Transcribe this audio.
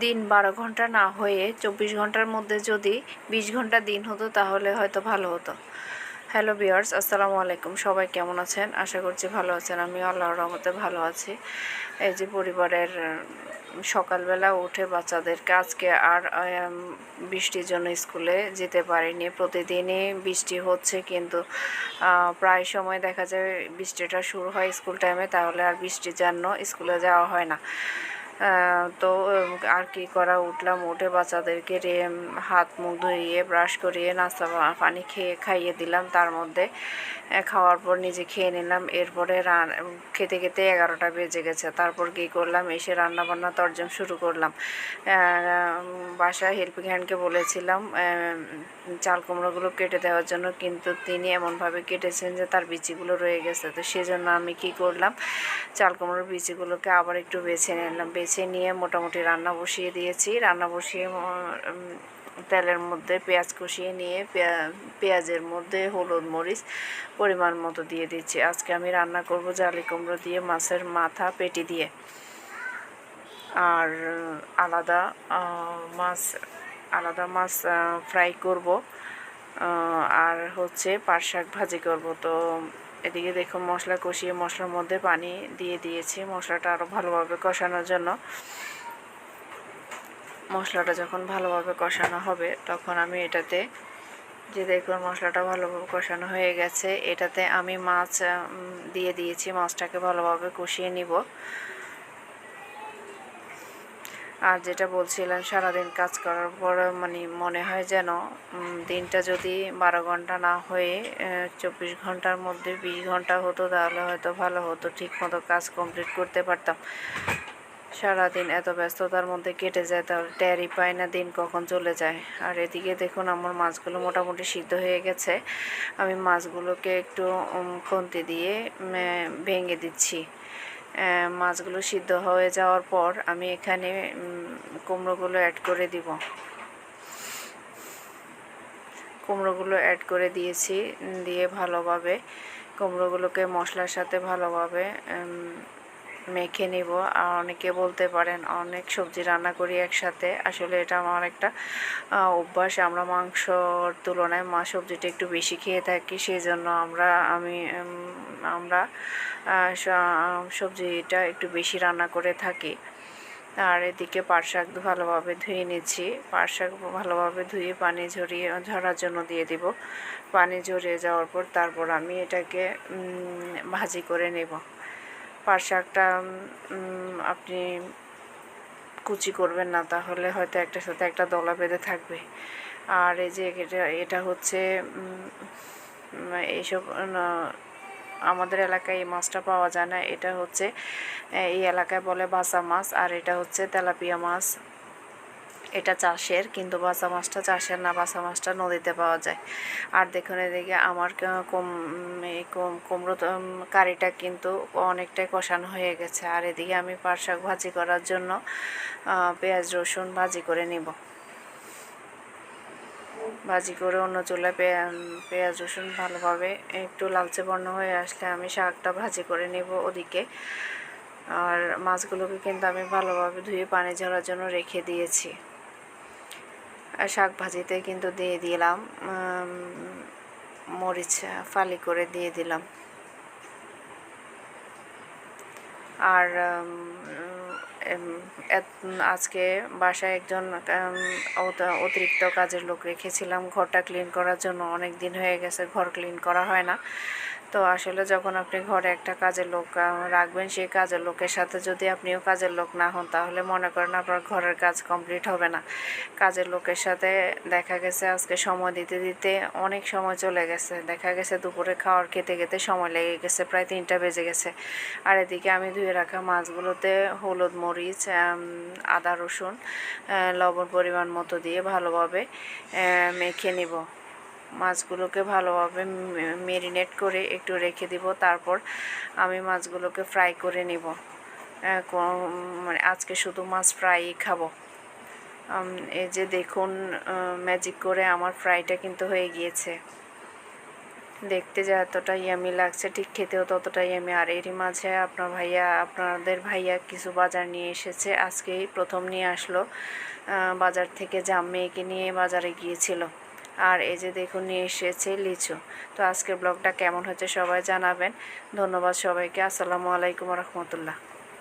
দিন 12 ঘন্টা না হয়ে 24 ঘন্টার মধ্যে যদি 20 ঘন্টা দিন হতো তাহলে হয়তো ভালো হতো। হ্যালো ভিউয়ার্স, আসসালামু আলাইকুম। সবাই কেমন আছেন? আশা করছি ভালো আছেন। আমি আল্লাহর রহমতে ভালো আছি। এই যে পরিবারের সকালবেলা উঠে বাচ্চাদেরকে আজকে আর বৃষ্টির জন্য স্কুলে যেতে পারিনি। প্রতিদিনই বৃষ্টি হচ্ছে, কিন্তু প্রায় সময় দেখা যায় বৃষ্টিটা শুরু হয় স্কুল টাইমে, তাহলে আর বৃষ্টির জন্য স্কুলে যাওয়া হয় না। তো আর কি করা, উঠলাম, উঠে বাচ্চাদেরকে হাত মুখ ধুইয়ে ব্রাশ করিয়ে নাস্তা পানি খাইয়ে দিলাম। তার মধ্যে খাওয়ার পর নিজে খেয়ে নিলাম। এরপরে খেতে খেতে 11টা বেজে গেছে। তারপর কী করলাম, এসে রান্নাবান্না তরজম শুরু করলাম। বাসায় হেল্পিং হ্যান্ডকে বলেছিলাম চাল কুমড়োগুলো কেটে দেওয়ার জন্য, কিন্তু তিনি এমনভাবে কেটেছেন যে তার বিচিগুলো রয়ে গেছে। তো সেজন্য আমি কি করলাম, চাল কুমড়োর বিচিগুলোকে আবার একটু বেছে নিলাম। বেছে নিয়ে মোটামুটি রান্না বসিয়ে দিয়েছি। রান্না বসিয়ে তেলের মধ্যে পেঁয়াজ কষিয়ে নিয়ে পেঁয়াজের মধ্যে হলুদ মরিচ পরিমাণ মতো দিয়ে দিচ্ছি। আজকে আমি রান্না করব জালি কুমড়ো দিয়ে মাছের মাথা পেটি দিয়ে, আর আলাদা মাছ ফ্রাই করব, আর হচ্ছে পাট শাক ভাজি করব। তো এদিকে দেখুন মশলা কষিয়ে মশলার মধ্যে পানি দিয়ে দিয়েছি মশলাটা আরও ভালোভাবে কষানোর জন্য। মশলাটা যখন ভালোভাবে কষানো হবে তখন আমি এটাতে, যে দেখুন মশলাটা ভালোভাবে কষানো হয়ে গেছে, এটাতে আমি মাছ দিয়ে দিয়েছি। মাছটাকে ভালোভাবে কষিয়ে নিব। আর যেটা বলছিলাম, সারাদিন কাজ করার পর মনে হয় যেন দিনটা যদি 12 ঘন্টা না হয়ে 24 ঘন্টার মধ্যে 20 ঘন্টা হতো তাহলে হয়তো ভালো হতো, ঠিকমতো কাজ কমপ্লিট করতে পারতাম। সারাদিন এত ব্যস্ততার মধ্যে কেটে যায়, তাহলে টেরই পায় না দিন কখন চলে যায়। আর এদিকে দেখুন আমার মাছগুলো মোটামুটি সিদ্ধ হয়ে গেছে। আমি মাছগুলোকে একটু খুন্তি দিয়ে ভেঙে দিচ্ছি। মাছগুলো সিদ্ধ হয়ে যাওয়ার পর আমি এখানে কুমড়োগুলো অ্যাড করে দিব। কুমড়োগুলো অ্যাড করে দিয়েছি, দিয়ে ভালোভাবে কুমড়োগুলোকে মশলার সাথে ভালোভাবে মেখে নিব। আর অনেকে বলতে পারেন অনেক সবজি রান্না করি একসাথে, আসলে এটা আমার একটা অভ্যাস। আমরা মাংসর তুলনায় সবজিটা একটু বেশি খেয়ে থাকি, সেই জন্য আমরা সবজিটা একটু বেশি রান্না করে থাকি। আর এদিকে পাট শাক ভালোভাবে ধুয়ে নিচ্ছি। পাট শাক ভালোভাবে ধুয়ে পানি ঝরার জন্য দিয়ে দিব। পানি ঝরিয়ে যাওয়ার পর তারপর আমি এটাকে ভাজি করে নেব। পাট শাকটা আপনি কুচি করবেন না, তাহলে হয়তো একটার সাথে একটা দলা বেঁধে থাকবে। আর এই যে এটা হচ্ছে এইসব আমাদের এলাকায় এই মাছটা পাওয়া যায় না। এটা হচ্ছে এই এলাকায় বলে বাসা মাছ, আর এটা হচ্ছে তেলাপিয়া মাছ। এটা চাষের, কিন্তু বাসা মাছটা চাষের না, বাসা মাছটা নদীতে পাওয়া যায়। আর দেখুন এদিকে আমার কুমড়ো কারিটা কিন্তু অনেকটাই কষানো হয়ে গেছে। আর এদিকে আমি পাট শাক ভাজি করার জন্য পেঁয়াজ রসুন ভাজি করে নিব। ভাজি করে অন্য চুলায় পেঁয়াজ রসুন ভালোভাবে একটু লালচে বর্ণ হয়ে আসলে আমি শাকটা ভাজি করে নেব ওদিকে। আর মাছগুলোকে কিন্তু আমি ভালোভাবে ধুয়ে পানি ঝরার জন্য রেখে দিয়েছি। আর শাক ভাজিতে কিন্তু দিয়ে দিলাম মরিচ ফালি করে দিয়ে দিলাম। আর আজকে বাসায় একজন অতিরিক্ত কাজের লোক রেখেছিলাম ঘরটা ক্লিন করার জন্য। অনেক দিন হয়ে গেছে ঘর ক্লিন করা হয় না। তো আসলে যখন আপনি ঘরে একটা কাজের লোক রাখবেন, সেই কাজের লোকের সাথে যদি আপনিও কাজের লোক না হন, তাহলে মনে করেন আপনার ঘরের কাজ কমপ্লিট হবে না। কাজের লোকের সাথে দেখা গেছে আজকে সময় দিতে দিতে অনেক সময় চলে গেছে। দেখা গেছে দুপুরে খাওয়ার খেতে খেতে সময় লেগে গেছে, প্রায় 3টা বেজে গেছে। আর এদিকে আমি ধুয়ে রাখা মাছগুলোতে হলুদ মরিচ আদা রসুন লবণ পরিমাণ মতো দিয়ে ভালোভাবে মেখে নিব। মাছগুলোকে ভালোভাবে মেরিনেট করে একটু রেখে দিব। তারপর আমি মাছগুলোকে ফ্রাই করে নিব। আজকে শুধু মাছ ফ্রাই খাবো। এই যে দেখুন ম্যাজিক করে আমার ফ্রাইটা কিন্তু হয়ে গিয়েছে। দেখতে যে এতটা ইয়ামি লাগছে, ঠিক খেতেও ততটা ইয়ামি। আর এরই মাঝে আপনাদের ভাইয়া কিছু বাজার নিয়ে এসেছে, আজকেই প্রথম নিয়ে আসলো বাজার থেকে। মেয়েকে নিয়ে বাজারে গিয়েছিল। আর এই যে দেখুন নিয়ে এসেছে লিচু। তো আজকের ব্লগটা কেমন হচ্ছে সবাই জানাবেন। ধন্যবাদ সবাইকে। আসসালামু আলাইকুম রহমতুল্লাহ।